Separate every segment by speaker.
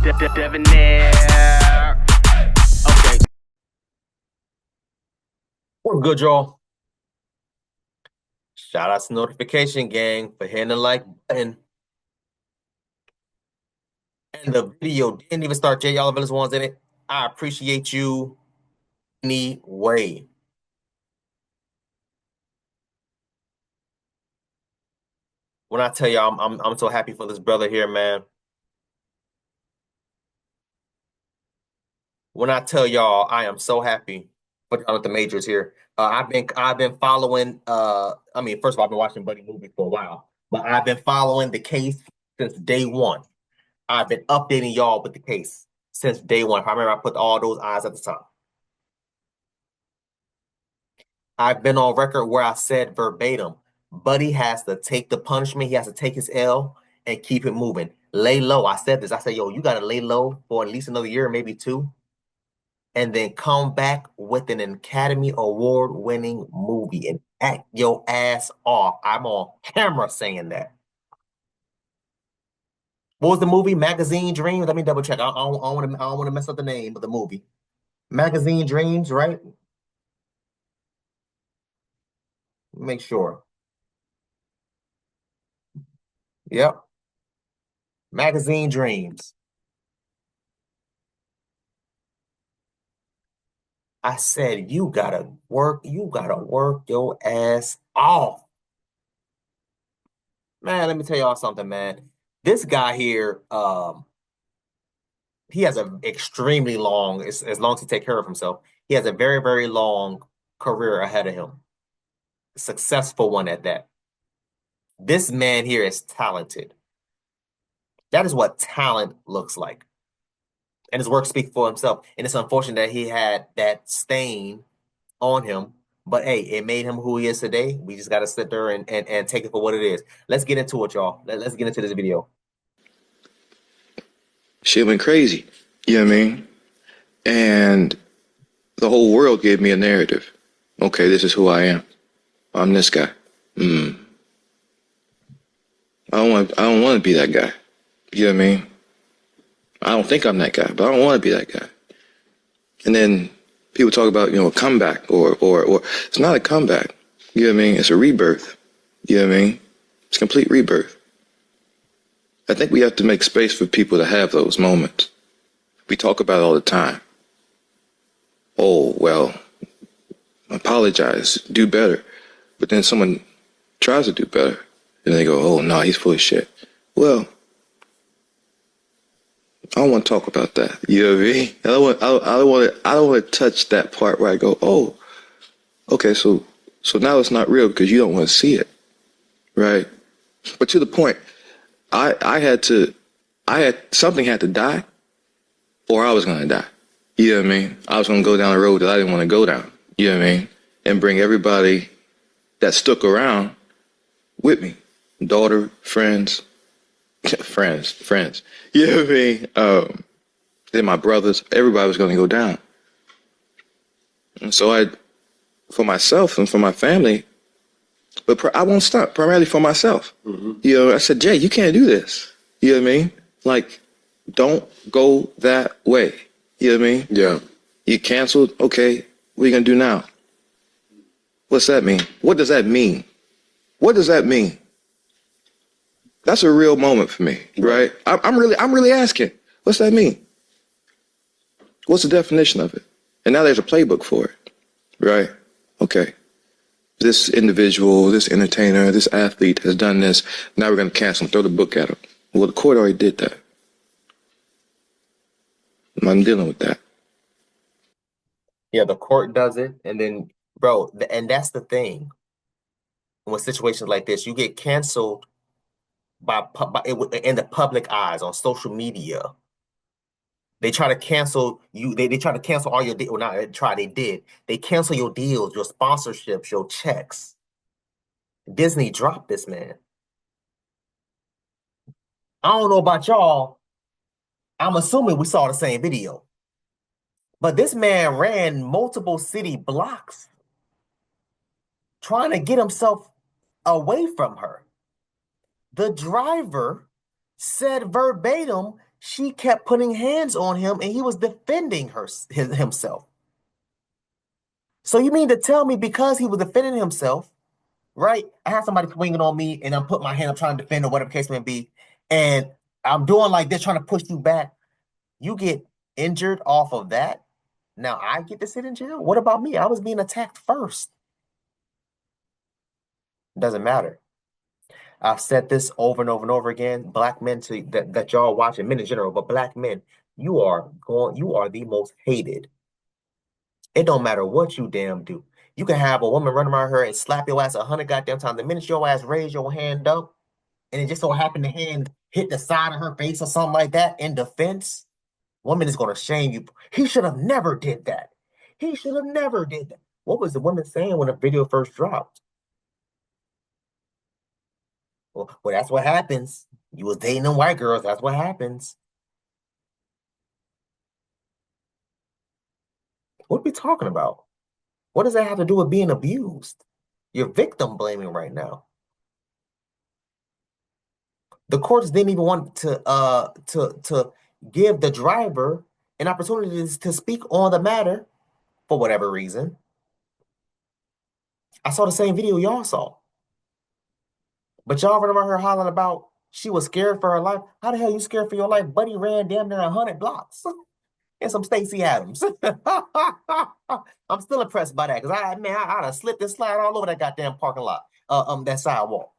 Speaker 1: Debonair. Okay.
Speaker 2: We're good, y'all. Shout out to Notification Gang for hitting the like button. And the video didn't even start Y'all Villas ones in it. I appreciate you anyway. When I tell y'all I'm so happy for this brother here, man. When I tell y'all I am so happy for Jonathan Majors here. I've been following I mean, first of all, I've been watching Buddy movies for a while, but I've been following the case since day one. I've been updating y'all with the case since day one. If I remember, I put all those eyes at the top. I've been on record where I said verbatim, Buddy has to take the punishment. He has to take his L and keep it moving. Lay low. I said this. I said, yo, you got to lay low for at least another year, maybe two, and then come back with an Academy Award winning movie and act your ass off. I'm on camera saying that. What was the movie? Magazine Dreams? Let me double check. I don't want to mess up the name of the movie. Magazine Dreams, right? Make sure. Yep. Magazine Dreams. I said, you gotta work your ass off. Man, let me tell y'all something, man. This guy here, he has an extremely long, as long as he take care of himself, he has a very, very long career ahead of him. Successful one at that. This man here is talented. That is what talent looks like. And his work speaks for himself. And it's unfortunate that he had that stain on him. But hey, it made him who he is today. We just got to sit there and take it for what it is. Let's get into it, y'all. Let's get into this video.
Speaker 3: Shit went crazy. You know what I mean? And the whole world gave me a narrative. Okay, this is who I am. I'm this guy. I don't want to be that guy. You know what I mean? I don't think I'm that guy, but I don't want to be that guy. And then people talk about, a comeback or it's not a comeback. You know what I mean? It's a rebirth. You know what I mean? It's a complete rebirth. I think we have to make space for people to have those moments. We talk about it all the time. Oh, well, apologize, do better. But then someone tries to do better, and they go, oh, no, he's full of shit. Well, I don't want to talk about that. You know what I mean? I don't want to touch that part where I go, oh, okay, so now it's not real because you don't want to see it, right? But to the point, something had to die, or I was gonna die. You know what I mean? I was gonna go down a road that I didn't want to go down. You know what I mean? And bring everybody that stuck around with me, daughter, friends. friends. You know what I mean? Then my brothers, everybody was going to go down. And so for myself and for my family, but I won't stop, primarily for myself. Mm-hmm. I said, Jay, you can't do this. You know what I mean? Like, don't go that way. You know what I mean? Yeah. You canceled? Okay, what are you going to do now? What's that mean? What does that mean? What does that mean? That's a real moment for me, right? I'm really asking, what's that mean? What's the definition of it? And now there's a playbook for it, right? Okay. This individual, this entertainer, this athlete has done this. Now we're going to cancel him, throw the book at him. Well, the court already did that. I'm dealing with that.
Speaker 2: Yeah, the court does it. And then, bro, and that's the thing. With situations like this, you get canceled in the public eyes on social media. They try to cancel you. They try to cancel all your deals. Well, not they try. They did. They cancel your deals, your sponsorships, your checks. Disney dropped this man. I don't know about y'all. I'm assuming we saw the same video. But this man ran multiple city blocks trying to get himself away from her. The driver said verbatim, She kept putting hands on him, and he was defending himself. So you mean to tell me because he was defending himself, right? I have somebody swinging on me, and I'm putting my hand up trying to defend or whatever the case may be, and I'm doing like this, trying to push you back. You get injured off of that. Now I get to sit in jail. What about me? I was being attacked first. Doesn't matter. I've said this over and over and over again. Black men that y'all watching, men in general, but black men, you are the most hated. It don't matter what you damn do. You can have a woman run around her and slap your ass 100 goddamn times. The minute your ass raise your hand up, and it just so happened the hand hit the side of her face or something like that in defense, woman is gonna shame you. He should have never did that. He should have never did that. What was the woman saying when the video first dropped? Well, that's what happens. You was dating them white girls. That's what happens. What are we talking about? What does that have to do with being abused? You're victim blaming right now. The courts didn't even want to give the driver an opportunity to speak on the matter for whatever reason. I saw the same video y'all saw. But y'all running around her hollering about she was scared for her life. How the hell you scared for your life? Buddy ran damn near 100 blocks. And some Stacey Adams. I'm still impressed by that because I'd have slipped and slide all over that goddamn parking lot, that sidewalk.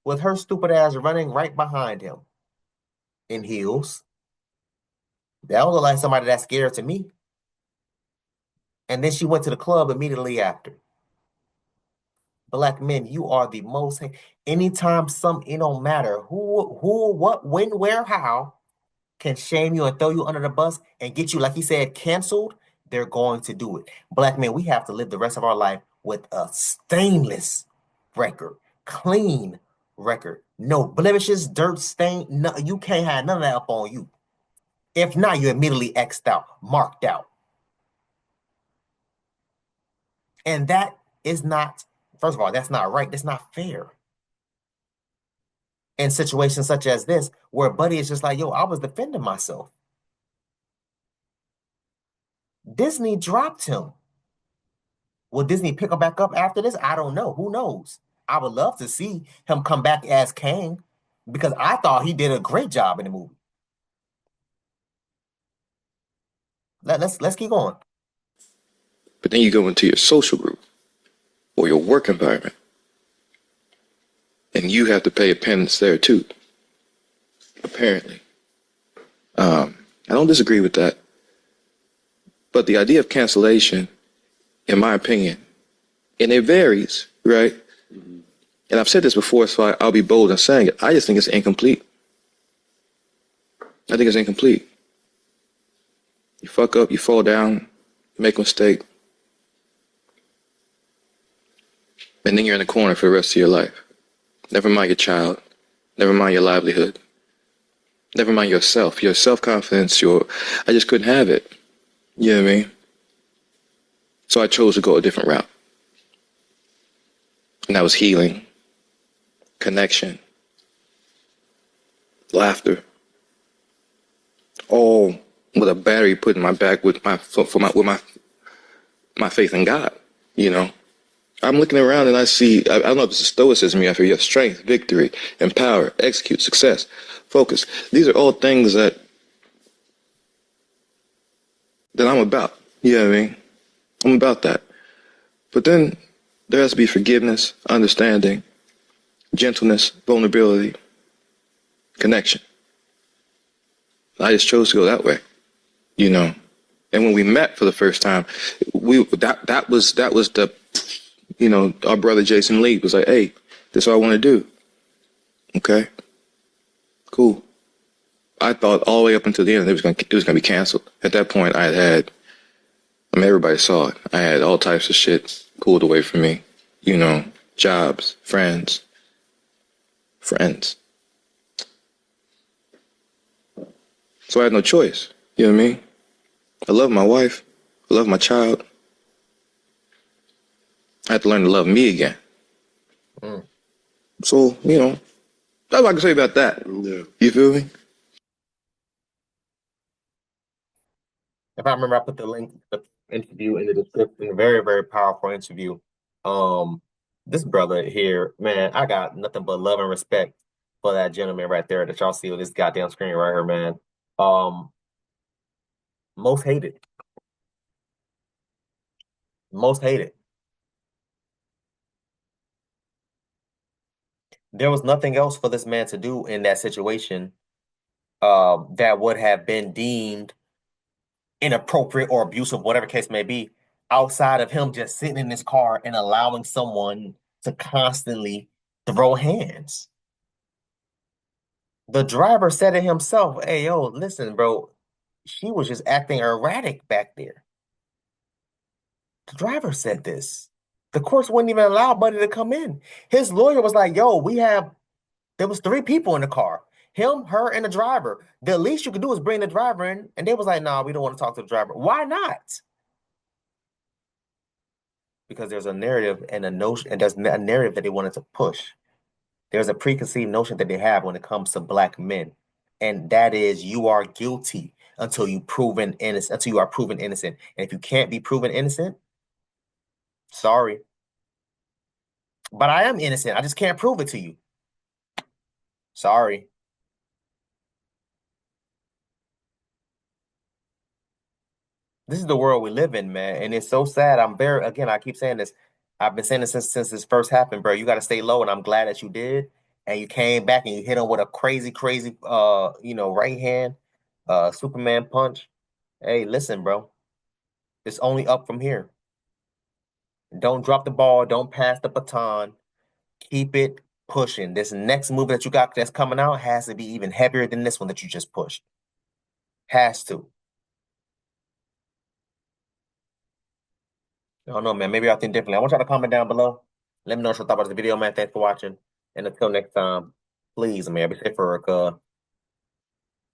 Speaker 2: With her stupid ass running right behind him in heels. That don't look like somebody that's scared to me. And then she went to the club immediately after. Black men, you are the most. Anytime it don't matter who, what, when, where, how, can shame you and throw you under the bus and get you, like he said, canceled, they're going to do it. Black men, we have to live the rest of our life with a stainless record, clean record. No blemishes, dirt, stain. No, you can't have none of that up on you. If not, you're immediately X'd out, marked out. And that is not, first of all, that's not right. That's not fair. In situations such as this, where a buddy is just like, yo, I was defending myself. Disney dropped him. Will Disney pick him back up after this? I don't know. Who knows? I would love to see him come back as Kang because I thought he did a great job in the movie. Let's keep going.
Speaker 3: But then you go into your social group or your work environment, and you have to pay a penance there too, apparently. I don't disagree with that. But the idea of cancellation, in my opinion, and it varies, right? Mm-hmm. And I've said this before, so I'll be bold in saying it. I just think it's incomplete. I think it's incomplete. You fuck up, you fall down, you make a mistake, and then you're in the corner for the rest of your life. Never mind your child. Never mind your livelihood. Never mind yourself, your self-confidence, I just couldn't have it. You know what I mean? So I chose to go a different route. And that was healing, connection, laughter, all with a battery put in my back with my faith in God, you know? I'm looking around and I see, I don't know if it's a stoicism you have here. You have strength, victory, empower, execute, success, focus. These are all things that I'm about. You know what I mean? I'm about that. But then there has to be forgiveness, understanding, gentleness, vulnerability, connection. I just chose to go that way, you know? And when we met for the first time, that was the, you know, our brother Jason Lee was like, hey, this is what I want to do. Okay, cool. I thought all the way up until the end it was going to be canceled. At that point, I mean, everybody saw it. I had all types of shit pulled away from me. You know, jobs, friends. So I had no choice. You know what I mean? I love my wife. I love my child. I had to learn to love me again. So, you know, that's what I can say about that. Yeah. You feel me?
Speaker 2: If I remember, I put the link to the interview in the description. A very, very powerful interview. This brother here, man, I got nothing but love and respect for that gentleman right there that y'all see on this goddamn screen right here, man. Um, most hated. Most hated. There was nothing else for this man to do in that situation that would have been deemed inappropriate or abusive, whatever case may be, outside of him just sitting in his car and allowing someone to constantly throw hands. The driver said it himself, hey, yo, listen, bro, she was just acting erratic back there. The driver said this. The courts wouldn't even allow Buddy to come in. His lawyer was like, yo, there was 3 people in the car. Him, her, and the driver. The least you could do is bring the driver in. And they was like, nah, we don't want to talk to the driver. Why not? Because there's a narrative and a notion, and there's a narrative that they wanted to push. There's a preconceived notion that they have when it comes to Black men. And that is you are guilty until you are proven innocent. And if you can't be proven innocent, sorry. But I am innocent. I just can't prove it to you. Sorry. This is the world we live in, man. And it's so sad. Again, I keep saying this. I've been saying this since this first happened, bro. You got to stay low, and I'm glad that you did. And you came back and you hit him with a crazy, crazy, right hand, Superman punch. Hey, listen, bro. It's only up from here. Don't drop the ball. Don't pass the baton. Keep it pushing. This next move that you got that's coming out has to be even heavier than this one that you just pushed. Has to. I don't know, man. Maybe I think differently. I want y'all to comment down below. Let me know what you thought about the video, man. Thanks for watching. And until next time, please, man, be safe for